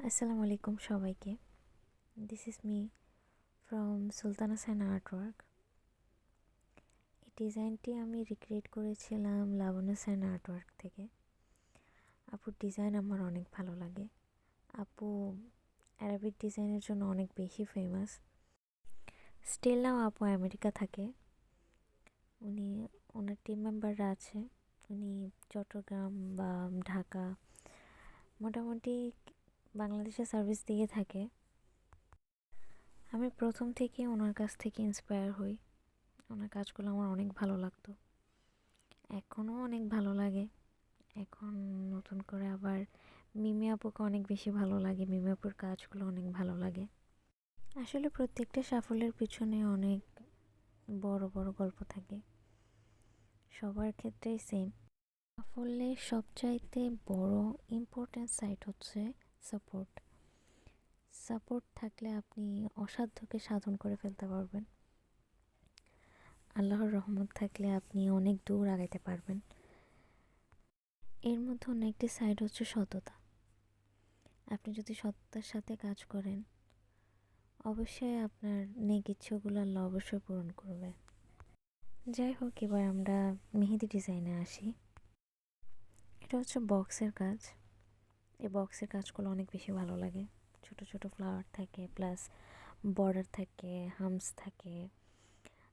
আসসালামু আলাইকুম সবাইকে। This is me from Sultana sign artwork. এই ডিজাইনটি আমি রিক্রিয়েট করেছিলাম লাবণ্য সাইন আর্টওয়ার্ক থেকে। আপুর ডিজাইন আমার অনেক ভালো লাগে। আপু অ্যারাবিক ডিজাইনের জন্য অনেক বেশি ফেমাস। স্টিল নাও আপু আমেরিকা থাকে। ওনার টিম মেম্বাররা আছে। উনি চট্টগ্রাম বা ঢাকা মোটামুটি বাংলাদেশে সার্ভিস দিয়ে থাকে। আমি প্রথম থেকে ওনার কাছ থেকে ইন্সপায়ার হই। ওনার কাজগুলো আমার অনেক ভালো লাগতো, এখনও অনেক ভালো লাগে। এখন নতুন করে আবার মিমি আপুকে অনেক বেশি ভালো লাগে। মিমি আপুর কাজগুলো অনেক ভালো লাগে। আসলে প্রত্যেকটা সাফল্যের পিছনে অনেক বড় বড় গল্প থাকে, সবার ক্ষেত্রেই সেম। সাফল্যের সবচাইতে বড় ইম্পর্ট্যান্ট সাইট হচ্ছে সাপোর্ট। সাপোর্ট থাকলে আপনি অসাধ্যকে সাধন করে ফেলতে পারবেন। আল্লাহর রহমত থাকলে আপনি অনেক দূর আগাইতে পারবেন। এর মধ্যে অন্য একটি সাইড হচ্ছে সততা। আপনি যদি সততার সাথে কাজ করেন, অবশ্যই আপনার নেক ইচ্ছেগুলো আল্লাহ অবশ্যই পূরণ করবে। যাই হোক, এবার আমরা মেহেদি ডিজাইনে আসি। এটা হচ্ছে বক্সের কাজ। এই বক্সের কাজগুলো অনেক বেশি ভালো লাগে। ছোট ছোট ফ্লাওয়ার থাকে, প্লাস বর্ডার থাকে, হামস থাকে।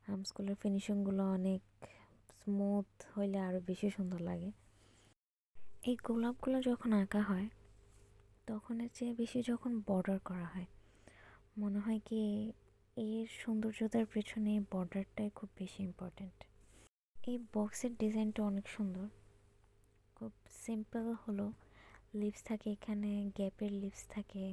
হামসগুলোর ফিনিশিংগুলো অনেক স্মুথ হইলে আরও বেশি সুন্দর লাগে। এই গোলাপগুলো যখন আঁকা হয়, তখন এর চেয়ে বেশি যখন বর্ডার করা হয়, মনে হয় কি এর সৌন্দর্যতার পেছনে বর্ডারটাই খুব বেশি ইম্পর্ট্যান্ট। এই বক্সের ডিজাইনটা অনেক সুন্দর, খুব সিম্পল হলো। লিভস থাকে, এখানে গ্যাপের লিভস থাকে,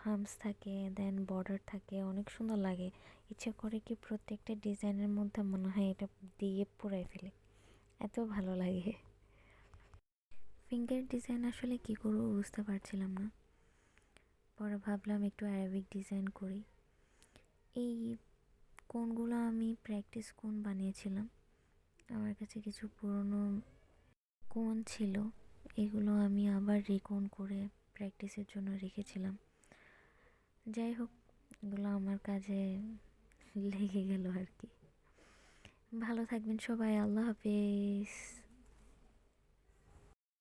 হামস থাকে, দেন বর্ডার থাকে, অনেক সুন্দর লাগে। ইচ্ছে করে কি প্রত্যেকটা ডিজাইনের মধ্যে মনে হয় এটা দিয়ে পুরাই ফেলে, এত ভালো লাগে। ফিঙ্গার ডিজাইন আসলে কি করবো বুঝতে পারছিলাম না। পরে ভাবলাম একটু অ্যারাবিক ডিজাইন করি। এই কোনগুলো আমি প্র্যাকটিস কোন বানিয়েছিলাম। আমার কাছে কিছু পুরনো কোন ছিল, এগুলো আমি আবার রিকোন করে প্র্যাকটিসের জন্য রেখেছিলাম। যাই হোক, এগুলো আমার কাজে লেগে গেল আর কি। ভালো থাকবেন সবাই, আল্লাহ হাফেজ।